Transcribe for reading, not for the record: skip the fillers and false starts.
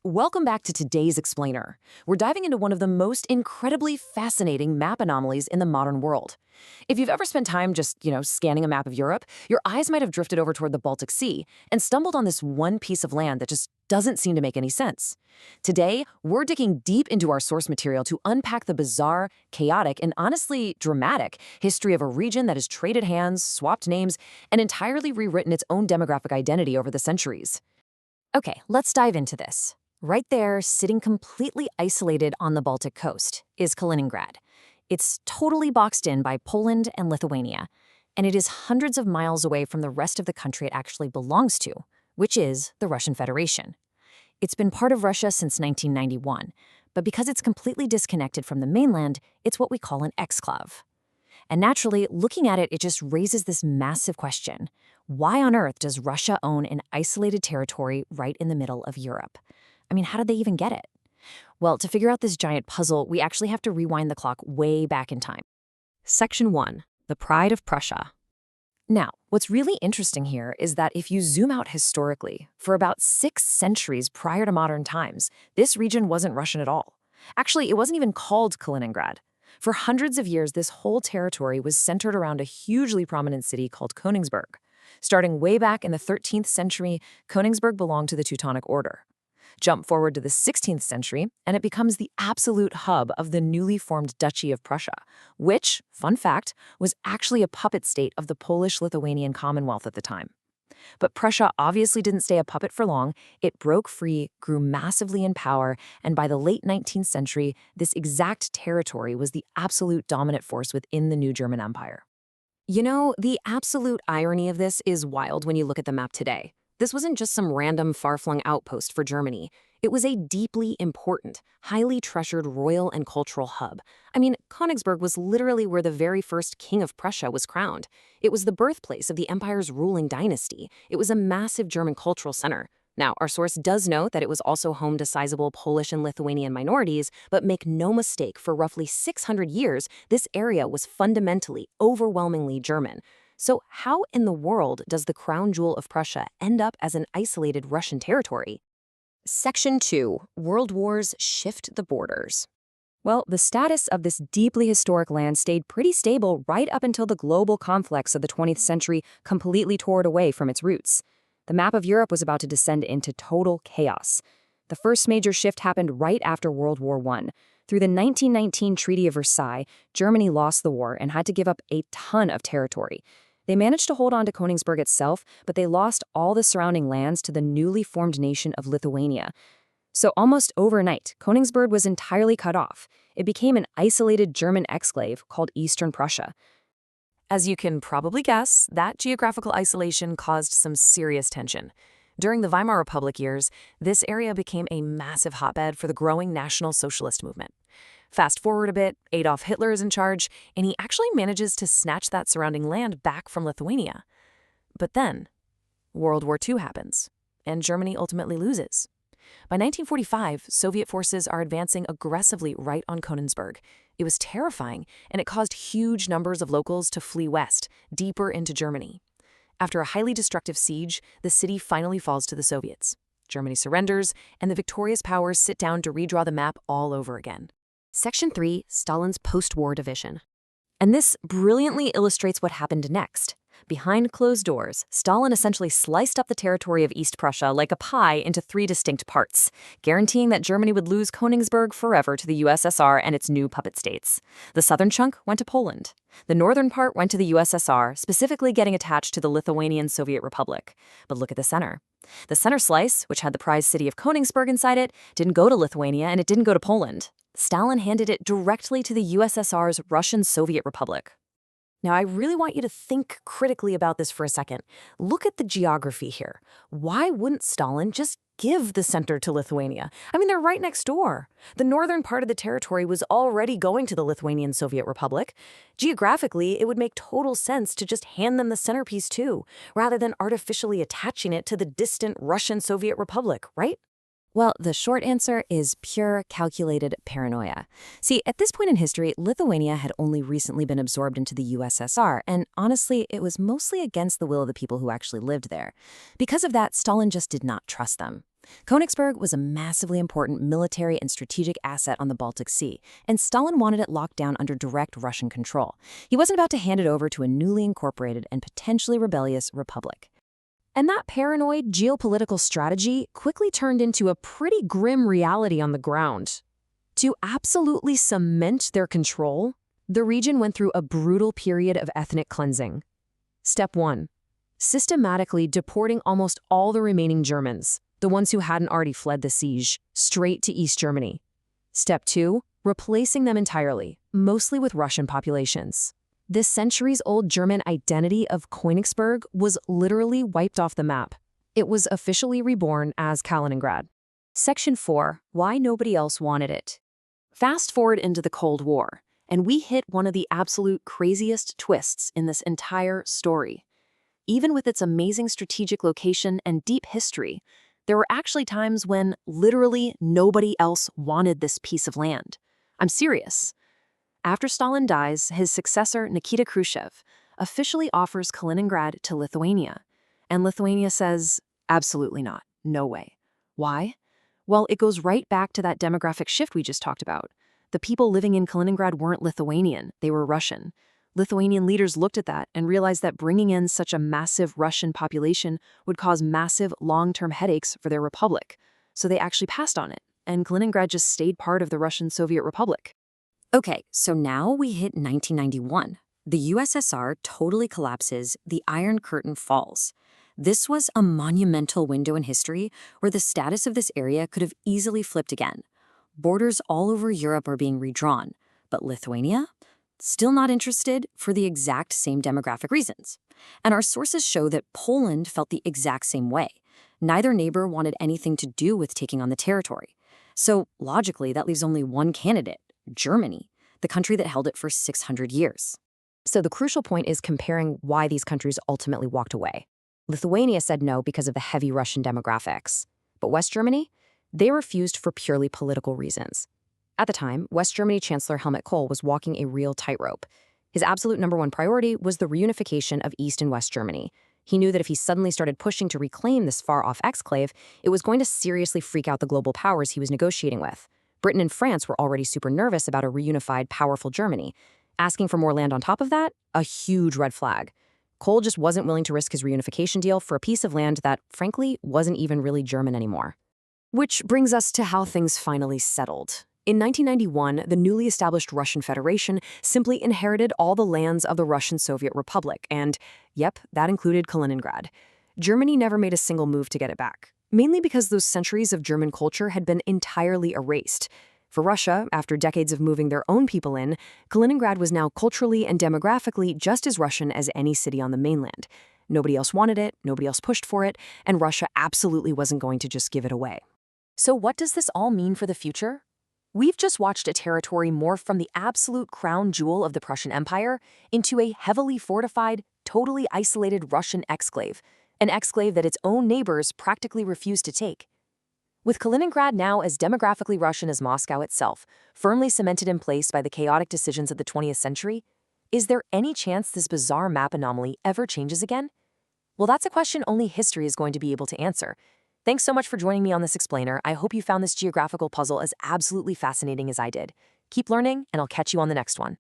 Welcome back to today's Explainer. We're diving into one of the most incredibly fascinating map anomalies in the modern world. If you've ever spent time just, scanning a map of Europe, your eyes might have drifted over toward the Baltic Sea and stumbled on this one piece of land that just doesn't seem to make any sense. Today, we're digging deep into our source material to unpack the bizarre, chaotic, and honestly dramatic history of a region that has traded hands, swapped names, and entirely rewritten its own demographic identity over the centuries. Okay, let's dive into this. Right there, sitting completely isolated on the Baltic coast, is Kaliningrad. It's totally boxed in by Poland and Lithuania, and it is hundreds of miles away from the rest of the country it actually belongs to, which is the Russian Federation. It's been part of Russia since 1991, but because it's completely disconnected from the mainland, it's what we call an exclave. And naturally, looking at it, it just raises this massive question. Why on earth does Russia own an isolated territory right in the middle of Europe? I mean, how did they even get it? Well, to figure out this giant puzzle, we actually have to rewind the clock way back in time. Section 1. The Pride of Prussia. Now, what's really interesting here is that if you zoom out historically, for about 6 centuries prior to modern times, this region wasn't Russian at all. Actually, it wasn't even called Kaliningrad. For hundreds of years, this whole territory was centered around a hugely prominent city called Königsberg. Starting way back in the 13th century, Königsberg belonged to the Teutonic Order. Jump forward to the 16th century, and it becomes the absolute hub of the newly formed Duchy of Prussia, which, fun fact, was actually a puppet state of the Polish-Lithuanian Commonwealth at the time. But Prussia obviously didn't stay a puppet for long. It broke free, grew massively in power, and by the late 19th century, this exact territory was the absolute dominant force within the new German Empire. You know, the absolute irony of this is wild when you look at the map today. This wasn't just some random far-flung outpost for Germany. It was a deeply important, highly treasured royal and cultural hub. I mean, Königsberg was literally where the very first king of Prussia was crowned. It was the birthplace of the empire's ruling dynasty. It was a massive German cultural center. Now, our source does note that it was also home to sizable Polish and Lithuanian minorities, but make no mistake, for roughly 600 years, this area was fundamentally, overwhelmingly German. So how in the world does the crown jewel of Prussia end up as an isolated Russian territory? Section 2. World Wars shift the borders. Well, the status of this deeply historic land stayed pretty stable right up until the global conflicts of the 20th century completely tore it away from its roots. The map of Europe was about to descend into total chaos. The first major shift happened right after World War I. Through the 1919 Treaty of Versailles, Germany lost the war and had to give up a ton of territory. They managed to hold on to Königsberg itself, but they lost all the surrounding lands to the newly formed nation of Lithuania. So almost overnight, Königsberg was entirely cut off. It became an isolated German exclave called Eastern Prussia. As you can probably guess, that geographical isolation caused some serious tension. During the Weimar Republic years, this area became a massive hotbed for the growing National Socialist movement. Fast forward a bit, Adolf Hitler is in charge, and he actually manages to snatch that surrounding land back from Lithuania. But then, World War II happens, and Germany ultimately loses. By 1945, Soviet forces are advancing aggressively right on Königsberg. It was terrifying, and it caused huge numbers of locals to flee west, deeper into Germany. After a highly destructive siege, the city finally falls to the Soviets. Germany surrenders, and the victorious powers sit down to redraw the map all over again. Section 3. Stalin's post-war division. And this brilliantly illustrates what happened next. Behind closed doors, Stalin essentially sliced up the territory of East Prussia like a pie into 3 distinct parts, guaranteeing that Germany would lose Königsberg forever to the USSR and its new puppet states. The southern chunk went to Poland. The northern part went to the USSR, specifically getting attached to the Lithuanian Soviet Republic. But look at the center. The center slice, which had the prize city of Königsberg inside it, didn't go to Lithuania and it didn't go to Poland. Stalin handed it directly to the USSR's Russian Soviet Republic. Now, I really want you to think critically about this for a second. Look at the geography here. Why wouldn't Stalin just give the center to Lithuania? I mean, they're right next door. The northern part of the territory was already going to the Lithuanian Soviet Republic. Geographically, it would make total sense to just hand them the centerpiece too, rather than artificially attaching it to the distant Russian Soviet Republic, right? Well, the short answer is pure calculated paranoia. See, at this point in history, Lithuania had only recently been absorbed into the USSR, and honestly, it was mostly against the will of the people who actually lived there. Because of that, Stalin just did not trust them. Königsberg was a massively important military and strategic asset on the Baltic Sea, and Stalin wanted it locked down under direct Russian control. He wasn't about to hand it over to a newly incorporated and potentially rebellious republic. And that paranoid geopolitical strategy quickly turned into a pretty grim reality on the ground. To absolutely cement their control, the region went through a brutal period of ethnic cleansing. Step 1. Systematically deporting almost all the remaining Germans, the ones who hadn't already fled the siege, straight to East Germany. Step 2. Replacing them entirely, mostly with Russian populations. This centuries-old German identity of Königsberg was literally wiped off the map. It was officially reborn as Kaliningrad. Section 4. Why nobody else wanted it. Fast forward into the Cold War, and we hit one of the absolute craziest twists in this entire story. Even with its amazing strategic location and deep history, there were actually times when literally nobody else wanted this piece of land. I'm serious. After Stalin dies, his successor, Nikita Khrushchev, officially offers Kaliningrad to Lithuania. And Lithuania says, absolutely not. No way. Why? Well, it goes right back to that demographic shift we just talked about. The people living in Kaliningrad weren't Lithuanian, they were Russian. Lithuanian leaders looked at that and realized that bringing in such a massive Russian population would cause massive long-term headaches for their republic. So they actually passed on it, and Kaliningrad just stayed part of the Russian Soviet Republic. Okay, so now we hit 1991. The USSR totally collapses, the Iron Curtain falls. This was a monumental window in history where the status of this area could have easily flipped again. Borders all over Europe are being redrawn, but Lithuania? Still not interested for the exact same demographic reasons. And our sources show that Poland felt the exact same way. Neither neighbor wanted anything to do with taking on the territory. So logically, that leaves only one candidate, Germany, the country that held it for 600 years. So the crucial point is comparing why these countries ultimately walked away. Lithuania said no because of the heavy Russian demographics. But West Germany? They refused for purely political reasons. At the time, West Germany Chancellor Helmut Kohl was walking a real tightrope. His absolute #1 priority was the reunification of East and West Germany. He knew that if he suddenly started pushing to reclaim this far-off exclave, it was going to seriously freak out the global powers he was negotiating with. Britain and France were already super nervous about a reunified, powerful Germany. Asking for more land on top of that? A huge red flag. Kohl just wasn't willing to risk his reunification deal for a piece of land that, frankly, wasn't even really German anymore. Which brings us to how things finally settled. In 1991, the newly established Russian Federation simply inherited all the lands of the Russian Soviet Republic, and, yep, that included Kaliningrad. Germany never made a single move to get it back, mainly because those centuries of German culture had been entirely erased. For Russia, after decades of moving their own people in, Kaliningrad was now culturally and demographically just as Russian as any city on the mainland. Nobody else wanted it, nobody else pushed for it, and Russia absolutely wasn't going to just give it away. So what does this all mean for the future? We've just watched a territory morph from the absolute crown jewel of the Prussian Empire into a heavily fortified, totally isolated Russian exclave, an exclave that its own neighbors practically refused to take. With Kaliningrad now as demographically Russian as Moscow itself, firmly cemented in place by the chaotic decisions of the 20th century, is there any chance this bizarre map anomaly ever changes again? Well, that's a question only history is going to be able to answer. Thanks so much for joining me on this explainer. I hope you found this geographical puzzle as absolutely fascinating as I did. Keep learning, and I'll catch you on the next one.